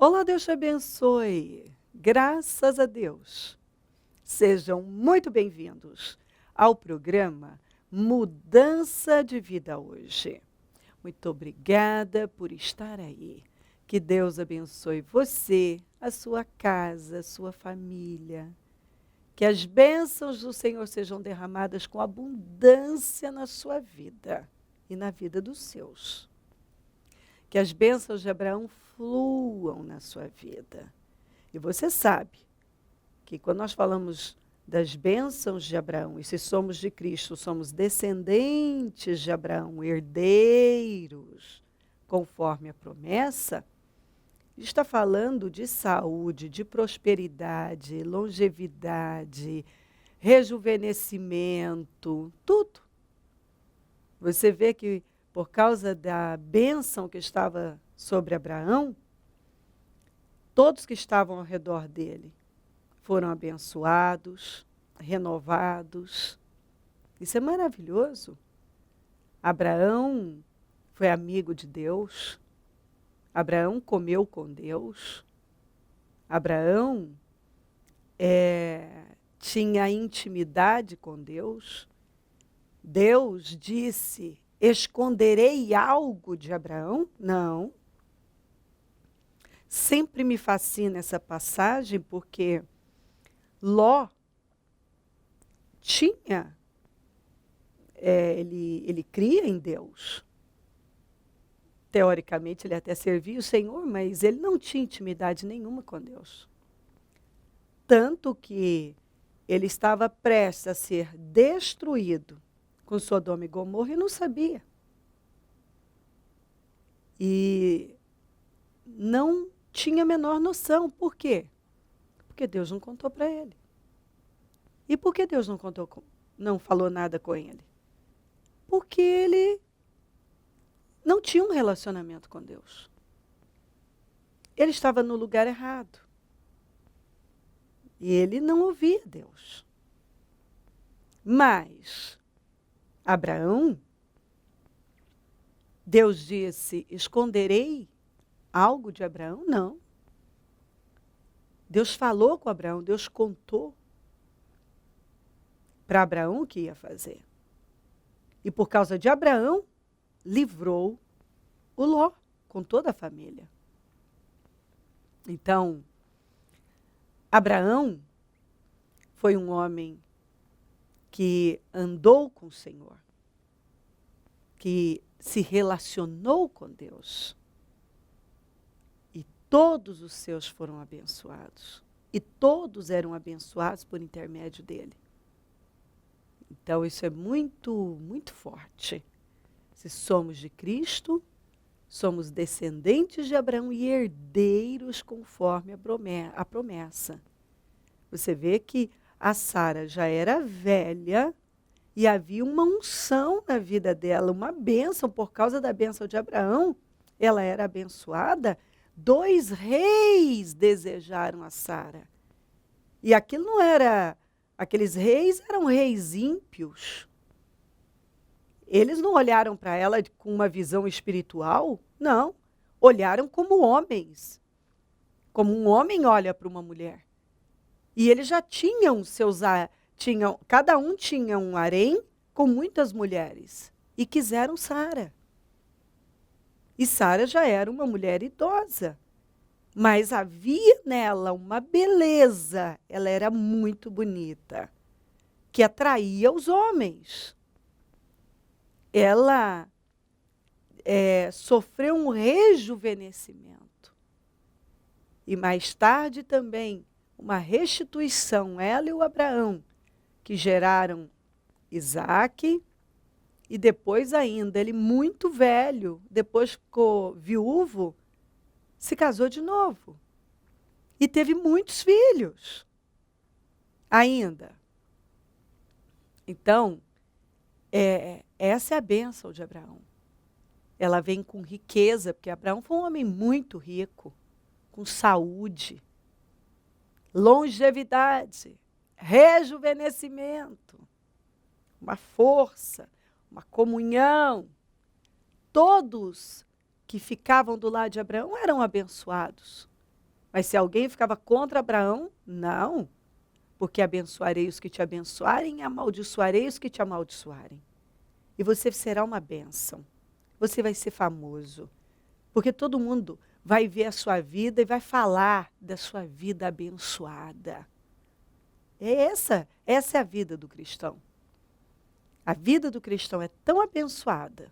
Olá, Deus te abençoe. Graças a Deus. Sejam muito bem-vindos ao programa Mudança de Vida Hoje. Muito obrigada por estar aí. Que Deus abençoe você, a sua casa, a sua família. Que as bênçãos do Senhor sejam derramadas com abundância na sua vida e na vida dos seus. Que as bênçãos de Abraão fluam na sua vida. E você sabe que quando nós falamos das bênçãos de Abraão, e se somos de Cristo, somos descendentes de Abraão, herdeiros, conforme a promessa, está falando de saúde, de prosperidade, longevidade, rejuvenescimento, tudo. Você vê que por causa da bênção que estava sobre Abraão, todos que estavam ao redor dele foram abençoados, renovados. Isso é maravilhoso. Abraão foi amigo de Deus. Abraão comeu com Deus. Abraão tinha intimidade com Deus. Deus disse: esconderei algo de Abraão? Não. Sempre me fascina essa passagem porque Ló tinha, ele cria em Deus. Teoricamente, ele até servia o Senhor, mas ele não tinha intimidade nenhuma com Deus. Tanto que ele estava prestes a ser destruído com Sodoma e Gomorra e não sabia. E não tinha a menor noção. Por quê? Porque Deus não contou para ele. E por que Deus não falou nada com ele? Porque ele não tinha um relacionamento com Deus. Ele estava no lugar errado. E ele não ouvia Deus. Mas Abraão, Deus disse: esconderei algo de Abraão? Não. Deus falou com Abraão, Deus contou para Abraão o que ia fazer. E por causa de Abraão, livrou o Ló com toda a família. Então, Abraão foi um homem que andou com o Senhor, que se relacionou com Deus. E todos os seus foram abençoados. E todos eram abençoados por intermédio dele. Então, isso é muito, muito forte. Se somos de Cristo, somos descendentes de Abraão e herdeiros conforme a promessa. Você vê que a Sara já era velha e havia uma unção na vida dela, uma bênção. Por causa da bênção de Abraão, ela era abençoada. 2 reis desejaram a Sara. E aquilo não era... Aqueles reis eram reis ímpios. Eles não olharam para ela com uma visão espiritual, não. Olharam como homens. Como um homem olha para uma mulher. E eles já tinham cada um tinha um harém com muitas mulheres. E quiseram Sara. E Sara já era uma mulher idosa. Mas havia nela uma beleza, ela era muito bonita, que atraía os homens. Ela sofreu um rejuvenescimento. E mais tarde também uma restituição, ela e o Abraão, que geraram Isaque, e depois ainda, ele muito velho, depois ficou viúvo, se casou de novo. E teve muitos filhos. Ainda. Então, essa é a bênção de Abraão. Ela vem com riqueza, porque Abraão foi um homem muito rico, com saúde, longevidade, rejuvenescimento, uma força, uma comunhão. Todos que ficavam do lado de Abraão eram abençoados. Mas se alguém ficava contra Abraão, não. Porque abençoarei os que te abençoarem e amaldiçoarei os que te amaldiçoarem. E você será uma bênção. Você vai ser famoso. Porque todo mundo vai ver a sua vida e vai falar da sua vida abençoada. Essa é a vida do cristão. A vida do cristão é tão abençoada,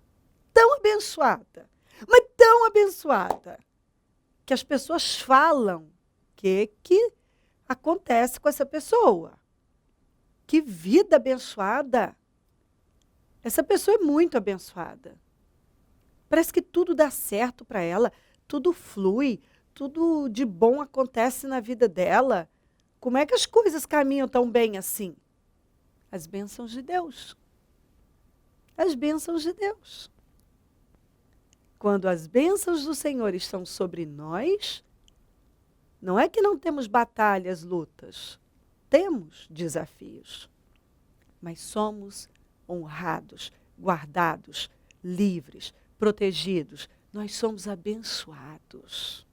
mas tão abençoada, que as pessoas falam que acontece com essa pessoa. Que vida abençoada. Essa pessoa é muito abençoada. Parece que tudo dá certo para ela, tudo flui, tudo de bom acontece na vida dela. Como é que as coisas caminham tão bem assim? As bênçãos de Deus. As bênçãos de Deus. Quando as bênçãos do Senhor estão sobre nós, não é que não temos batalhas, lutas. Temos desafios. Mas somos honrados, guardados, livres, protegidos. Nós somos abençoados.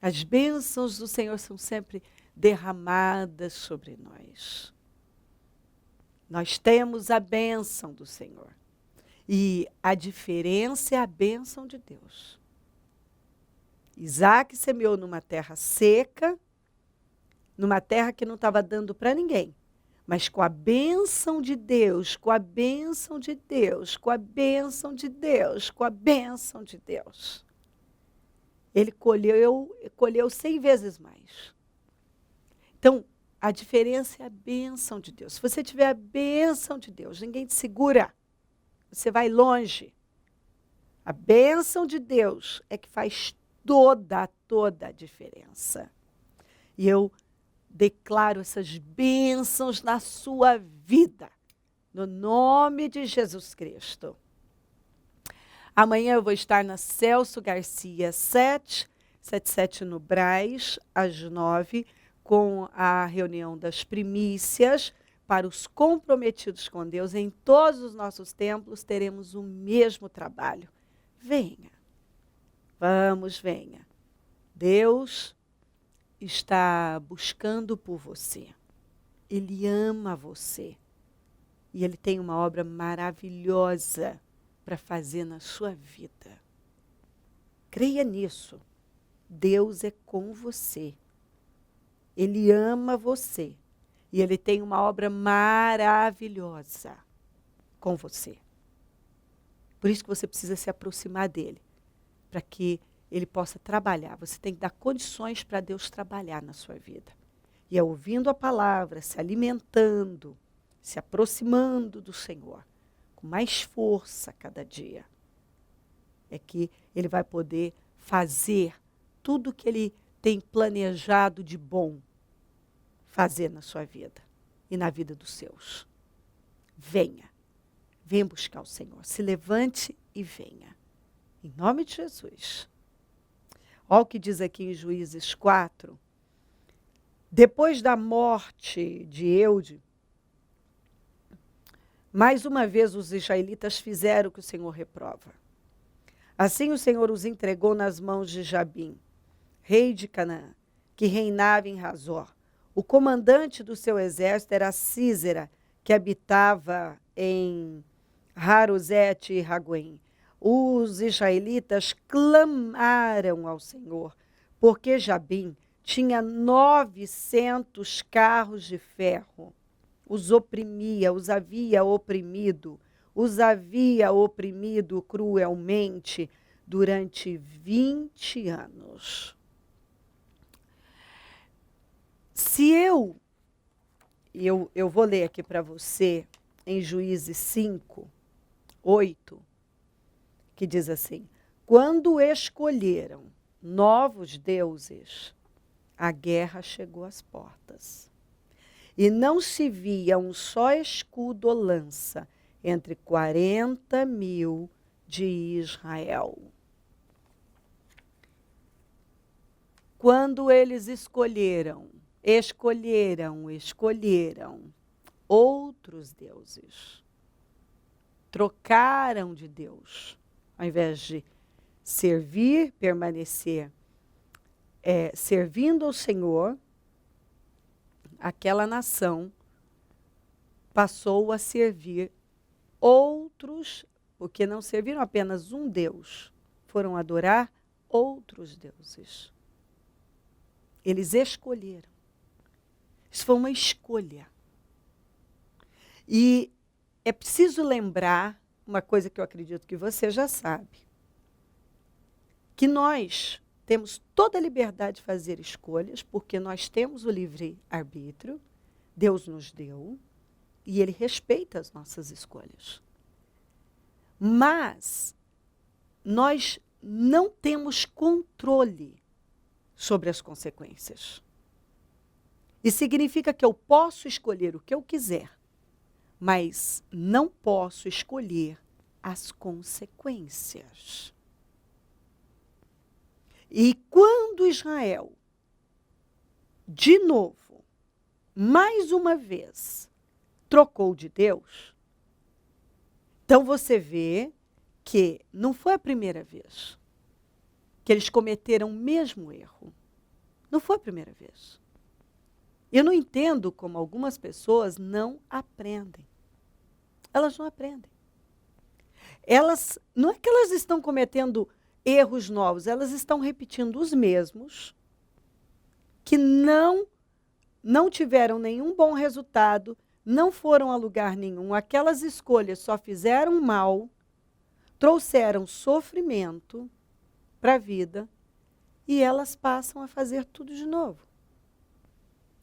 As bênçãos do Senhor são sempre derramadas sobre nós. Nós temos a bênção do Senhor. E a diferença é a bênção de Deus. Isaac semeou numa terra seca, numa terra que não estava dando para ninguém. Mas com a bênção de Deus, com a bênção de Deus, com a bênção de Deus, com a bênção de Deus. Ele colheu 100 vezes mais. Então, a diferença é a bênção de Deus. Se você tiver a bênção de Deus, ninguém te segura. Você vai longe. A bênção de Deus é que faz toda a diferença. E eu declaro essas bênçãos na sua vida, no nome de Jesus Cristo. Amanhã eu vou estar na Celso Garcia 777 no Brás, às 9, com a reunião das primícias. Para os comprometidos com Deus, em todos os nossos templos, teremos o mesmo trabalho. Venha. Vamos, venha. Deus está buscando por você. Ele ama você. E Ele tem uma obra maravilhosa para fazer na sua vida. Creia nisso. Deus é com você. Ele ama você. E Ele tem uma obra maravilhosa com você. Por isso que você precisa se aproximar dEle, para que Ele possa trabalhar. Você tem que dar condições para Deus trabalhar na sua vida. E é ouvindo a palavra, se alimentando, se aproximando do Senhor, com mais força cada dia, é que Ele vai poder fazer tudo o que Ele tem planejado de bom fazer na sua vida e na vida dos seus. Venha buscar o Senhor. Se levante e venha. Em nome de Jesus. Olha o que diz aqui em Juízes 4. Depois da morte de Eude, mais uma vez os israelitas fizeram o que o Senhor reprova. Assim o Senhor os entregou nas mãos de Jabim, rei de Canaã, que reinava em Hazor. O comandante do seu exército era Sísera, que habitava em Harosete e Ragoim. Os israelitas clamaram ao Senhor, porque Jabim tinha 900 carros de ferro. Os oprimia, os havia oprimido cruelmente durante 20 anos. Se eu vou ler aqui para você em Juízes 5, 8, que diz assim: quando escolheram novos deuses, a guerra chegou às portas. E não se via um só escudo ou lança entre 40.000 de Israel. Quando eles escolheram outros deuses, trocaram de Deus, ao invés de servir, permanecer servindo ao Senhor, aquela nação passou a servir outros, porque não serviram apenas um Deus, foram adorar outros deuses. Eles escolheram. Isso foi uma escolha. E é preciso lembrar uma coisa que eu acredito que você já sabe, que nós temos toda a liberdade de fazer escolhas, porque nós temos o livre-arbítrio, Deus nos deu, e Ele respeita as nossas escolhas. Mas nós não temos controle sobre as consequências. Isso significa que eu posso escolher o que eu quiser, mas não posso escolher as consequências. E quando Israel, de novo, mais uma vez, trocou de Deus, então você vê que não foi a primeira vez que eles cometeram o mesmo erro. Não foi a primeira vez. Eu não entendo como algumas pessoas não aprendem. Elas não aprendem. Não é que elas estão cometendo erros novos, elas estão repetindo os mesmos, que não tiveram nenhum bom resultado, não foram a lugar nenhum. Aquelas escolhas só fizeram mal, trouxeram sofrimento para a vida, e elas passam a fazer tudo de novo.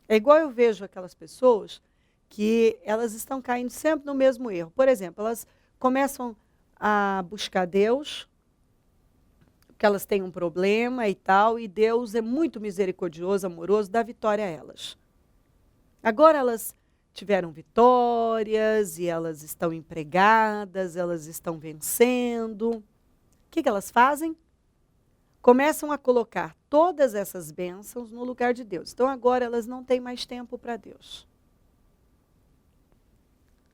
É igual eu vejo aquelas pessoas que elas estão caindo sempre no mesmo erro. Por exemplo, elas começam a buscar Deus, porque elas têm um problema e tal, e Deus é muito misericordioso, amoroso, dá vitória a elas. Agora elas tiveram vitórias, e elas estão empregadas, elas estão vencendo. O que elas fazem? Começam a colocar todas essas bênçãos no lugar de Deus. Então agora elas não têm mais tempo para Deus.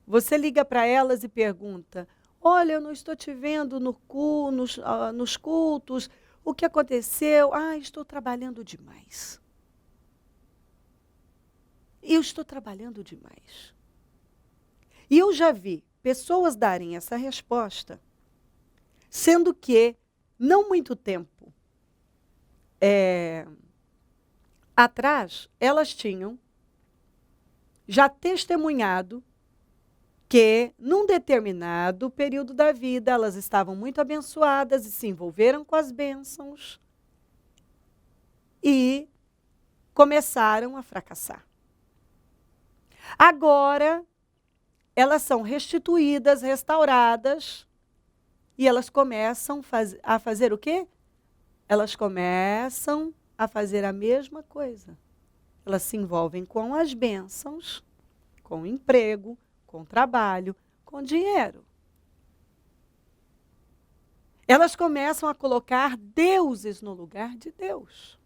Você liga para elas e pergunta: olha, eu não estou te vendo nos cultos, o que aconteceu? Ah, estou trabalhando demais. Eu estou trabalhando demais. E eu já vi pessoas darem essa resposta, sendo que, não muito tempo atrás, elas tinham já testemunhado que, num determinado período da vida, elas estavam muito abençoadas e se envolveram com as bênçãos e começaram a fracassar. Agora, elas são restituídas, restauradas, e elas começam a fazer o quê? Elas começam a fazer a mesma coisa. Elas se envolvem com as bênçãos, com o emprego, com o trabalho, com dinheiro. Elas começam a colocar deuses no lugar de Deus.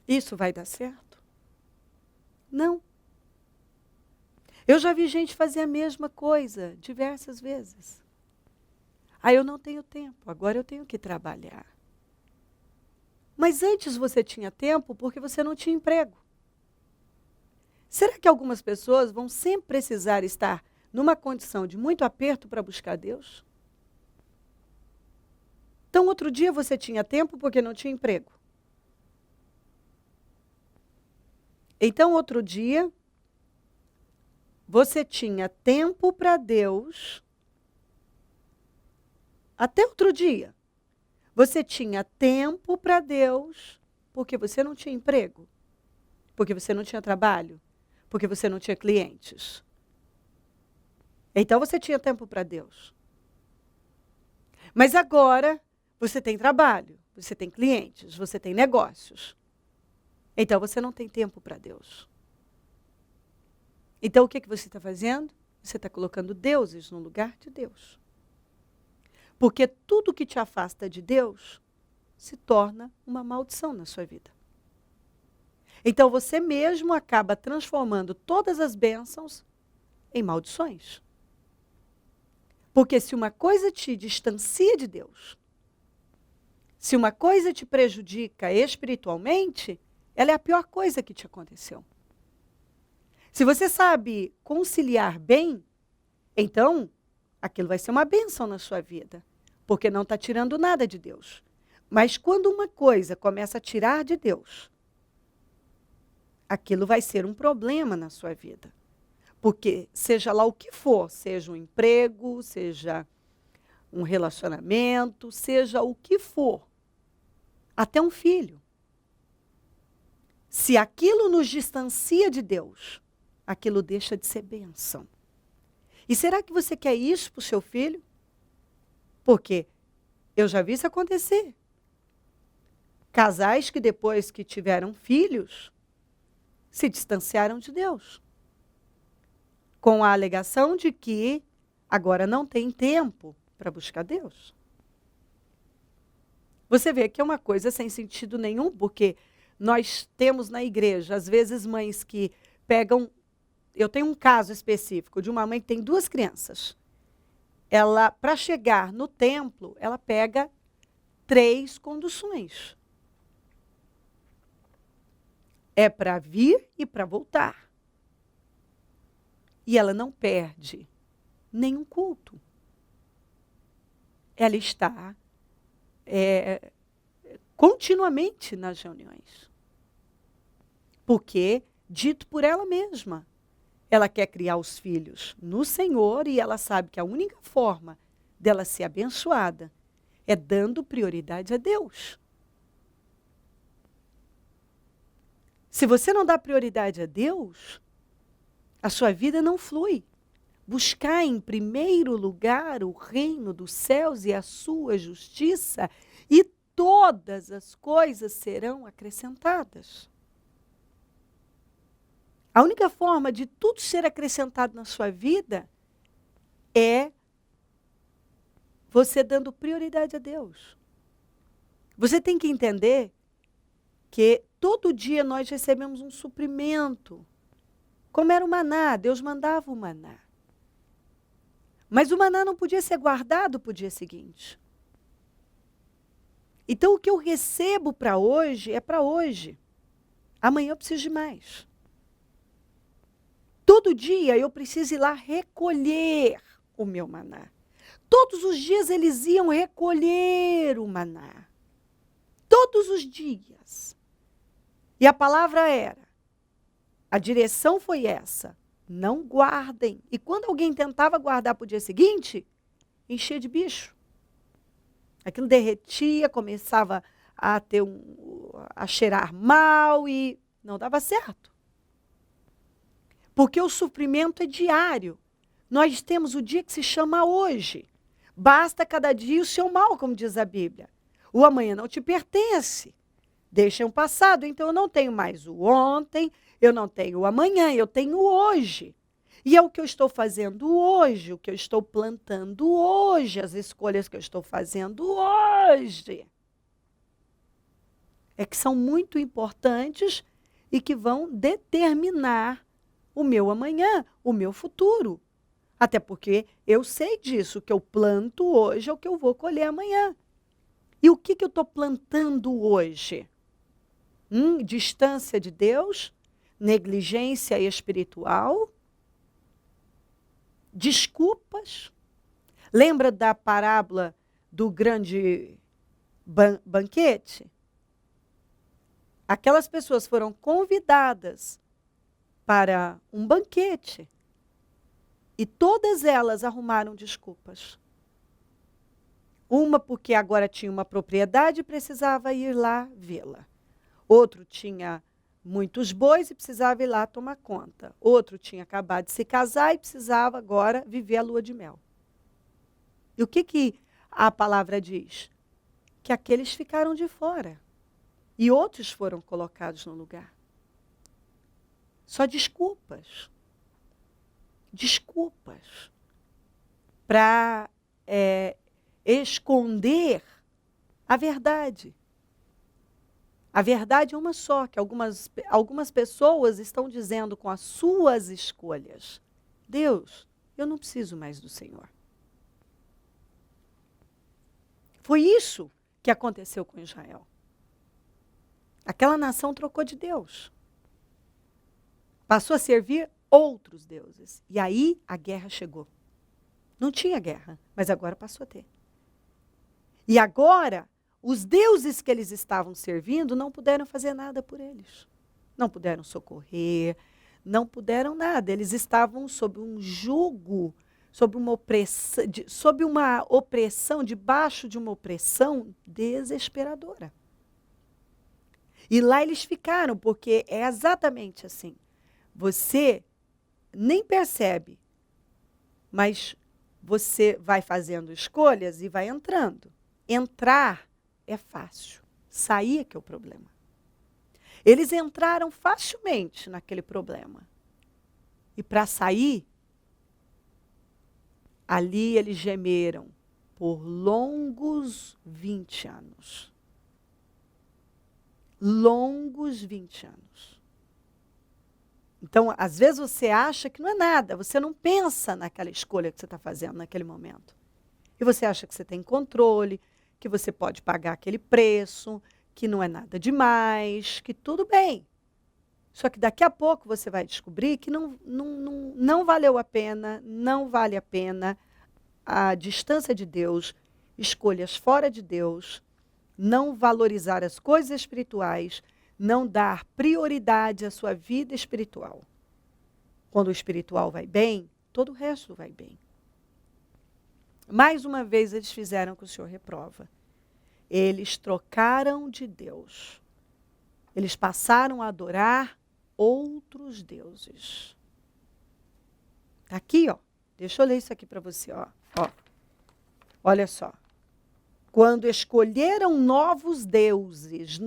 Isso vai dar certo? Não. Eu já vi gente fazer a mesma coisa diversas vezes. Ah, eu não tenho tempo, agora eu tenho que trabalhar. Mas antes você tinha tempo porque você não tinha emprego. Será que algumas pessoas vão sempre precisar estar numa condição de muito aperto para buscar Deus? Então, outro dia você tinha tempo porque não tinha emprego. Então, outro dia, você tinha tempo para Deus. Até outro dia, você tinha tempo para Deus porque você não tinha emprego, porque você não tinha trabalho, porque você não tinha clientes. Então você tinha tempo para Deus. Mas agora você tem trabalho, você tem clientes, você tem negócios. Então você não tem tempo para Deus. Então o que você está fazendo? Você está colocando deuses no lugar de Deus. Porque tudo que te afasta de Deus se torna uma maldição na sua vida. Então você mesmo acaba transformando todas as bênçãos em maldições. Porque se uma coisa te distancia de Deus, Se uma coisa te prejudica espiritualmente, ela é a pior coisa que te aconteceu. Se você sabe conciliar bem, então aquilo vai ser uma bênção na sua vida, porque não está tirando nada de Deus. Mas quando uma coisa começa a tirar de Deus, aquilo vai ser um problema na sua vida. Porque seja lá o que for, seja um emprego, seja um relacionamento, seja o que for, até um filho. Se aquilo nos distancia de Deus, aquilo deixa de ser bênção. E será que você quer isso para o seu filho? Porque eu já vi isso acontecer. Casais que depois que tiveram filhos, se distanciaram de Deus. Com a alegação de que agora não tem tempo para buscar Deus. Você vê que é uma coisa sem sentido nenhum, porque nós temos na igreja, às vezes, mães que pegam... Eu tenho um caso específico de uma mãe que tem 2 crianças. Ela, para chegar no templo, ela pega 3 conduções. É para vir e para voltar. E ela não perde nenhum culto. Ela está continuamente nas reuniões. Porque, dito por ela mesma, ela quer criar os filhos no Senhor e ela sabe que a única forma dela ser abençoada é dando prioridade a Deus. Se você não dá prioridade a Deus, a sua vida não flui. Buscar em primeiro lugar o reino dos céus e a sua justiça, e todas as coisas serão acrescentadas. A única forma de tudo ser acrescentado na sua vida é você dando prioridade a Deus. Você tem que entender que todo dia nós recebemos um suprimento. Como era o maná, Deus mandava o maná. Mas o maná não podia ser guardado para o dia seguinte. Então o que eu recebo para hoje é para hoje. Amanhã eu preciso de mais. Todo dia eu preciso ir lá recolher o meu maná. Todos os dias eles iam recolher o maná. Todos os dias. E a palavra era, a direção foi essa, não guardem. E quando alguém tentava guardar para o dia seguinte, enchia de bicho. Aquilo derretia, começava a cheirar mal e não dava certo. Porque o suprimento é diário. Nós temos o dia que se chama hoje. Basta cada dia o seu mal, como diz a Bíblia. O amanhã não te pertence. Deixa o passado, então eu não tenho mais o ontem, eu não tenho o amanhã, eu tenho o hoje. E é o que eu estou fazendo hoje, o que eu estou plantando hoje, as escolhas que eu estou fazendo hoje. É que são muito importantes e que vão determinar o meu amanhã, o meu futuro. Até porque eu sei disso, o que eu planto hoje é o que eu vou colher amanhã. E o que eu estou plantando hoje? Distância de Deus, negligência espiritual, desculpas. Lembra da parábola do grande banquete? Aquelas pessoas foram convidadas para um banquete e todas elas arrumaram desculpas. Uma porque agora tinha uma propriedade e precisava ir lá vê-la. Outro tinha muitos bois e precisava ir lá tomar conta. Outro tinha acabado de se casar e precisava agora viver a lua de mel. E o que a palavra diz? Que aqueles ficaram de fora e outros foram colocados no lugar. Só desculpas. Desculpas. Para esconder a verdade. A verdade é uma só, que algumas pessoas estão dizendo com as suas escolhas: Deus, eu não preciso mais do Senhor. Foi isso que aconteceu com Israel. Aquela nação trocou de Deus. Passou a servir outros deuses. E aí a guerra chegou. Não tinha guerra, mas agora passou a ter. E agora, os deuses que eles estavam servindo não puderam fazer nada por eles. Não puderam socorrer, não puderam nada. Eles estavam sob um jugo, sob uma opressão, debaixo de uma opressão desesperadora. E lá eles ficaram, porque é exatamente assim. Você nem percebe, mas você vai fazendo escolhas e vai entrando. Entrar é fácil, sair é que é o problema. Eles entraram facilmente naquele problema. E para sair, ali eles gemeram por longos 20 anos. Longos 20 anos. Então, às vezes você acha que não é nada, você não pensa naquela escolha que você está fazendo naquele momento. E você acha que você tem controle, que você pode pagar aquele preço, que não é nada demais, que tudo bem. Só que daqui a pouco você vai descobrir que não valeu a pena, não vale a pena a distância de Deus, escolhas fora de Deus, não valorizar as coisas espirituais, não dar prioridade à sua vida espiritual. Quando o espiritual vai bem, todo o resto vai bem. Mais uma vez eles fizeram o que o Senhor reprova. Eles trocaram de Deus. Eles passaram a adorar outros deuses. Está aqui, ó. Deixa eu ler isso aqui para você, ó. Olha só. Quando escolheram novos deuses.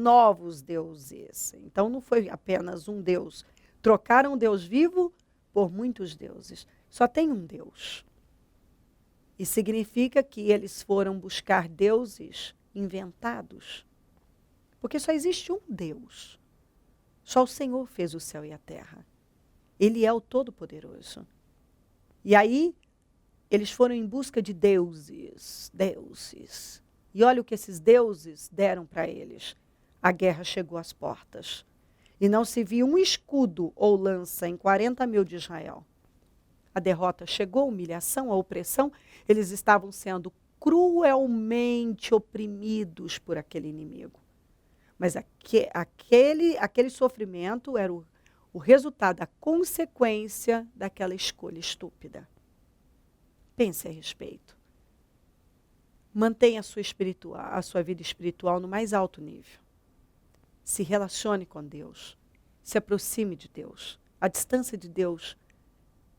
Então não foi apenas um Deus. Trocaram o Deus vivo por muitos deuses. Só tem um Deus. E significa que eles foram buscar deuses inventados. Porque só existe um Deus. Só o Senhor fez o céu e a terra. Ele é o Todo-Poderoso. E aí, eles foram em busca de deuses. E olha o que esses deuses deram para eles. A guerra chegou às portas. E não se viu um escudo ou lança em 40 mil de Israel. A derrota chegou, a humilhação, a opressão. Eles estavam sendo cruelmente oprimidos por aquele inimigo. Mas aquele sofrimento era o resultado, a consequência daquela escolha estúpida. Pense a respeito. Mantenha a sua vida espiritual no mais alto nível. Se relacione com Deus. Se aproxime de Deus. A distância de Deus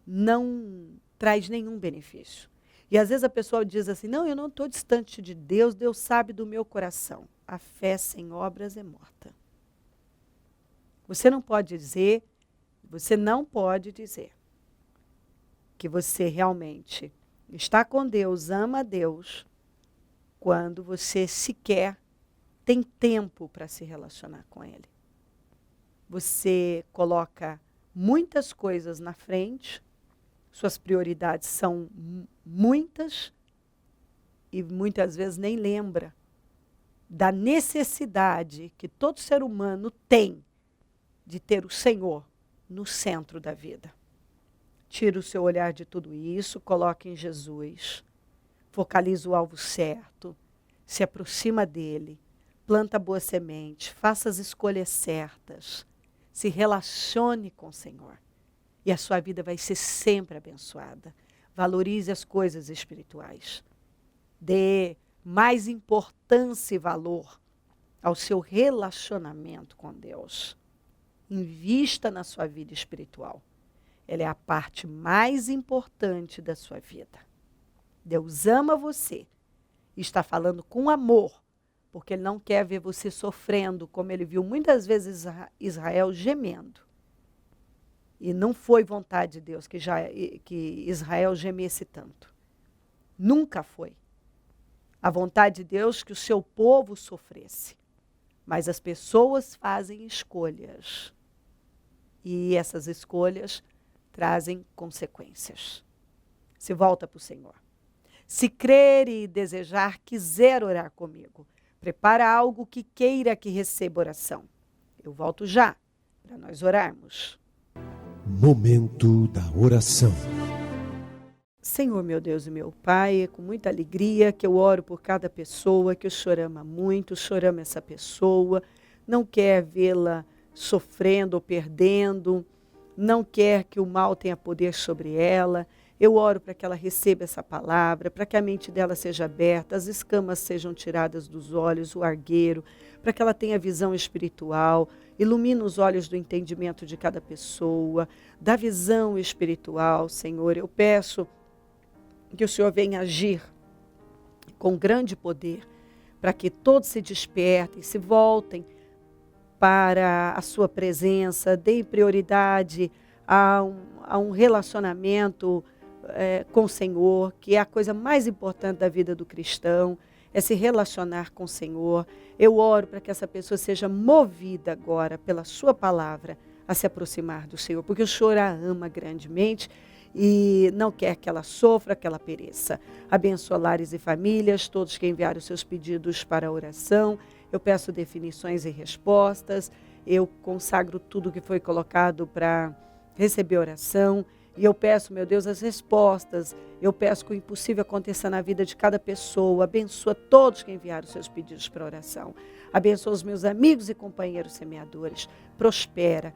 não traz nenhum benefício. E às vezes a pessoa diz assim, não, eu não estou distante de Deus, Deus sabe do meu coração. A fé sem obras é morta. Você não pode dizer que você realmente está com Deus, ama a Deus, quando você sequer tem tempo para se relacionar com Ele. Você coloca muitas coisas na frente, suas prioridades são muitas e muitas vezes nem lembra da necessidade que todo ser humano tem de ter o Senhor no centro da vida. Tira o seu olhar de tudo isso, coloque em Jesus, focaliza o alvo certo, se aproxima dele, planta boa semente, faça as escolhas certas, se relacione com o Senhor. E a sua vida vai ser sempre abençoada. Valorize as coisas espirituais. Dê mais importância e valor ao seu relacionamento com Deus. Invista na sua vida espiritual. Ela é a parte mais importante da sua vida. Deus ama você e está falando com amor, porque Ele não quer ver você sofrendo, como Ele viu muitas vezes Israel gemendo. E não foi vontade de Deus que Israel gemesse tanto. Nunca foi. A vontade de Deus que o seu povo sofresse. Mas as pessoas fazem escolhas. E essas escolhas trazem consequências. Se volta para o Senhor. Se crer e desejar, quiser orar comigo. prepara algo que queira que receba oração. Eu volto já para nós orarmos. Momento da oração. Senhor, meu Deus e meu Pai, é com muita alegria que eu oro por cada pessoa que o Senhor ama muito, o Senhor ama essa pessoa, não quer vê-la sofrendo ou perdendo, não quer que o mal tenha poder sobre ela. Eu oro para que ela receba essa palavra, para que a mente dela seja aberta, as escamas sejam tiradas dos olhos, o argueiro, para que ela tenha visão espiritual, ilumina os olhos do entendimento de cada pessoa, dá visão espiritual, Senhor. Eu peço que o Senhor venha agir com grande poder, para que todos se despertem, se voltem para a sua presença, deem prioridade a um relacionamento com o Senhor, que é a coisa mais importante da vida do cristão, é se relacionar com o Senhor. Eu oro para que essa pessoa seja movida agora pela sua palavra a se aproximar do Senhor, porque o Senhor a ama grandemente e não quer que ela sofra, que ela pereça. Abençoa lares e famílias, todos que enviaram seus pedidos para a oração. Eu peço definições e respostas. Eu consagro tudo que foi colocado para receber oração. E eu peço, meu Deus, as respostas. Eu peço que o impossível aconteça na vida de cada pessoa. Abençoa todos que enviaram seus pedidos para oração. Abençoa os meus amigos e companheiros semeadores. Prospera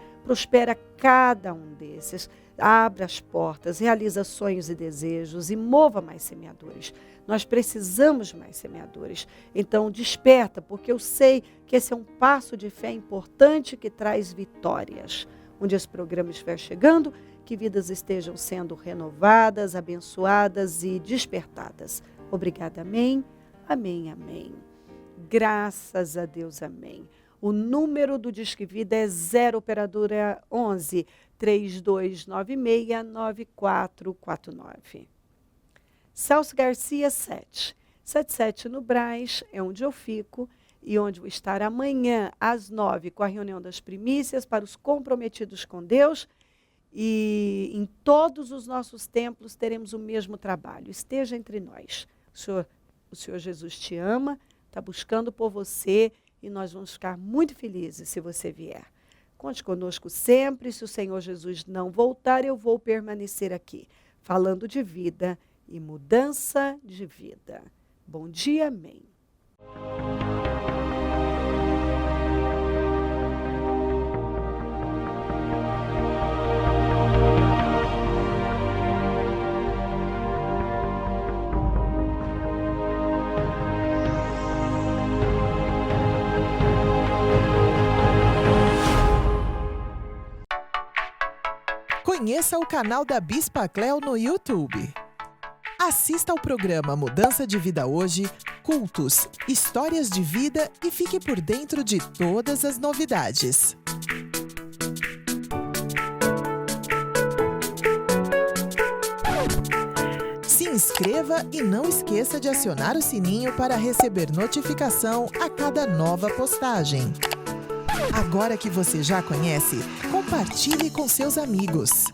cada um desses. Abra as portas, realiza sonhos e desejos e mova mais semeadores. Nós precisamos mais semeadores. Então desperta, porque eu sei que esse é um passo de fé importante que traz vitórias. Onde esse programa estiver chegando, que vidas estejam sendo renovadas, abençoadas e despertadas. Obrigada, amém, amém, amém. Graças a Deus, amém. O número do Disque Vida é 0 operadora 11 3296 9449. Celso Garcia 77 no Brás, é onde eu fico e onde vou estar amanhã às 9 com a reunião das primícias para os comprometidos com Deus. E em todos os nossos templos teremos o mesmo trabalho. Esteja entre nós. O Senhor Jesus te ama, está buscando por você e nós vamos ficar muito felizes se você vier. Conte conosco sempre. Se o Senhor Jesus não voltar, eu vou permanecer aqui, falando de vida e mudança de vida. Bom dia, amém. Conheça o canal da Bispa Cléo no YouTube. Assista ao programa Mudança de Vida Hoje, cultos, histórias de vida e fique por dentro de todas as novidades. Se inscreva e não esqueça de acionar o sininho para receber notificação a cada nova postagem. Agora que você já conhece, compartilhe com seus amigos.